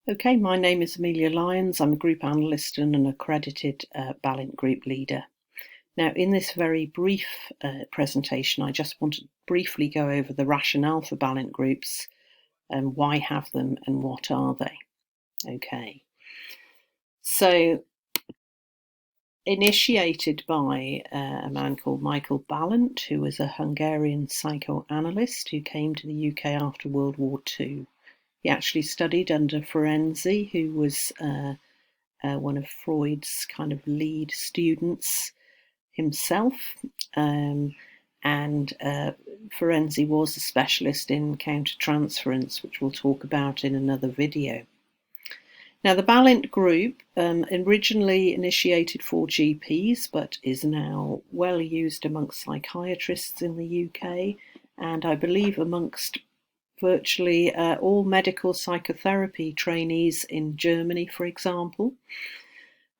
Okay, my name is Amelia Lyons. I'm a group analyst and an accredited Balint group leader. Now, in this very brief presentation, I just want to briefly go over the rationale for Balint groups and why have them and what are they. Okay, so initiated by a man called Michael Balint, who was a Hungarian psychoanalyst who came to the UK after World War II. He actually studied under Ferenczi, who was one of Freud's kind of lead students himself, and Ferenczi was a specialist in countertransference, which we'll talk about in another video. Now, the Balint group originally initiated for GPs, but is now well used amongst psychiatrists in the UK, and I believe amongst virtually all medical psychotherapy trainees in Germany, for example.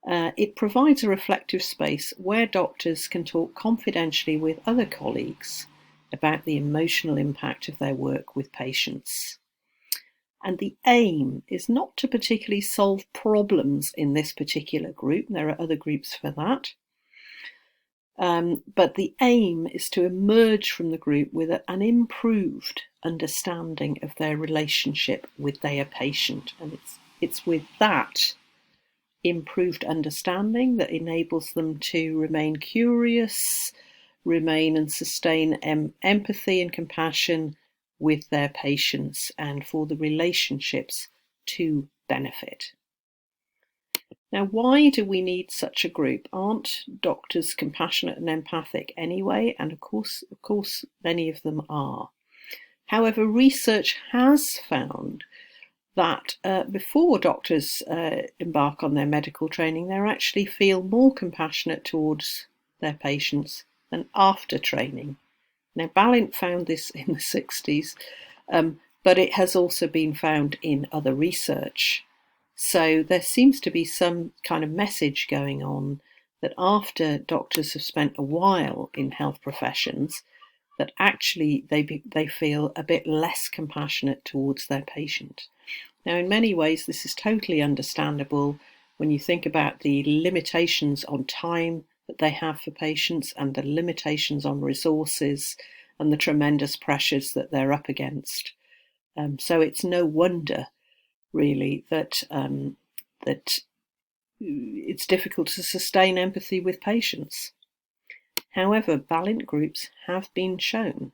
It provides a reflective space where doctors can talk confidentially with other colleagues about the emotional impact of their work with patients. And the aim is not to particularly solve problems in this particular group. There are other groups for that. But the aim is to emerge from the group with an improved understanding of their relationship with their patient. And it's with that improved understanding that enables them to remain curious, remain and sustain empathy and compassion with their patients, and for the relationships to benefit. Now, why do we need such a group? Aren't doctors compassionate and empathic anyway? And of course, many of them are. However, research has found that before doctors embark on their medical training, they actually feel more compassionate towards their patients than after training. Now, Balint found this in the 60s, but it has also been found in other research. So there seems to be some kind of message going on that after doctors have spent a while in health professions, that actually they feel a bit less compassionate towards their patient. Now, in many ways, this is totally understandable when you think about the limitations on time that they have for patients and the limitations on resources and the tremendous pressures that they're up against. So it's no wonder really that it's difficult to sustain empathy with patients. However, Balint groups have been shown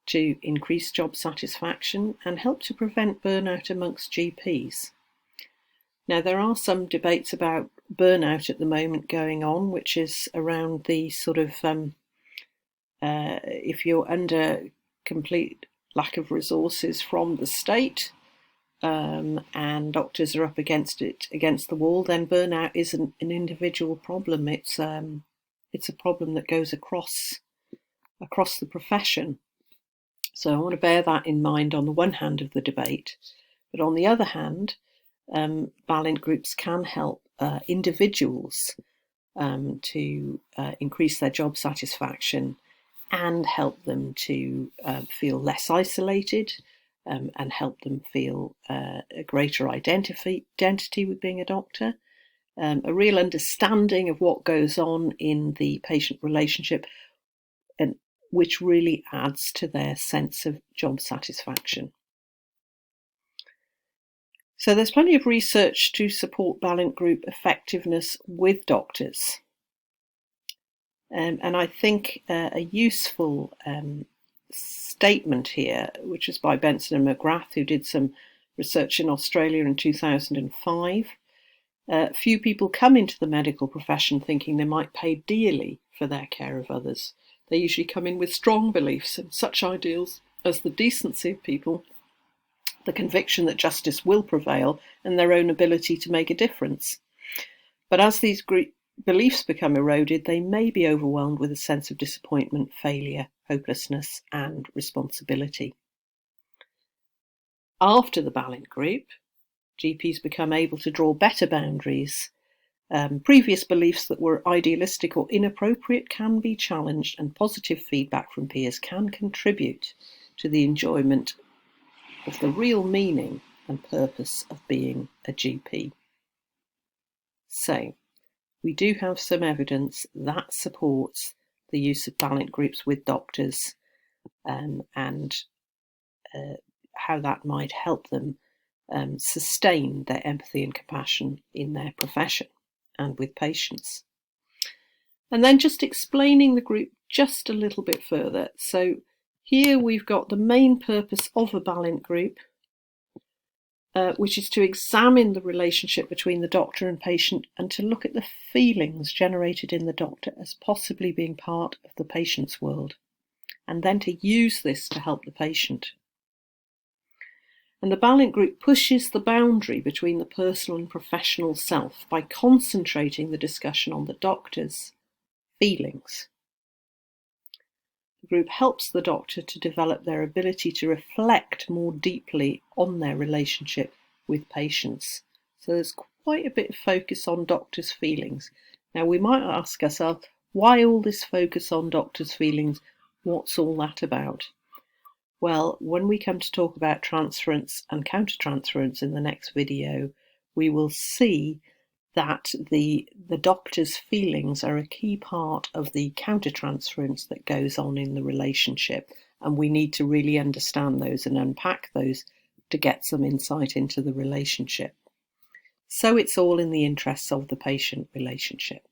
to increase job satisfaction and help to prevent burnout amongst GPs. Now, there are some debates about burnout at the moment going on, which is around the sort of if you're under complete lack of resources from the state, and doctors are up against the wall, then burnout isn't an individual problem. It's a problem that goes across the profession. So I want to bear that in mind on the one hand of the debate, but on the other hand, Balint groups can help individuals to increase their job satisfaction and help them to feel less isolated, and help them feel a greater identity with being a doctor, a real understanding of what goes on in the patient relationship, and which really adds to their sense of job satisfaction. So there's plenty of research to support Balint group effectiveness with doctors. And I think a useful statement here, which is by Benson and McGrath, who did some research in Australia in 2005. Few people come into the medical profession thinking they might pay dearly for their care of others. They usually come in with strong beliefs in such ideals as the decency of people, the conviction that justice will prevail, and their own ability to make a difference. But as these beliefs become eroded, they may be overwhelmed with a sense of disappointment, failure, hopelessness, and responsibility. After the Balint group, GPs become able to draw better boundaries. Previous beliefs that were idealistic or inappropriate can be challenged, and positive feedback from peers can contribute to the enjoyment of the real meaning and purpose of being a GP. So, we do have some evidence that supports the use of Balint groups with doctors and how that might help them sustain their empathy and compassion in their profession and with patients. And then just explaining the group just a little bit further. So here we've got the main purpose of a Balint group, which is to examine the relationship between the doctor and patient and to look at the feelings generated in the doctor as possibly being part of the patient's world, and then to use this to help the patient. And the Balint group pushes the boundary between the personal and professional self by concentrating the discussion on the doctor's feelings. The group helps the doctor to develop their ability to reflect more deeply on their relationship with patients. So there's quite a bit of focus on doctors' feelings. Now we might ask ourselves, why all this focus on doctors' feelings? What's all that about? Well, when we come to talk about transference and countertransference in the next video, we will see that the doctor's feelings are a key part of the countertransference that goes on in the relationship, and we need to really understand those and unpack those to get some insight into the relationship. So it's all in the interests of the patient relationship.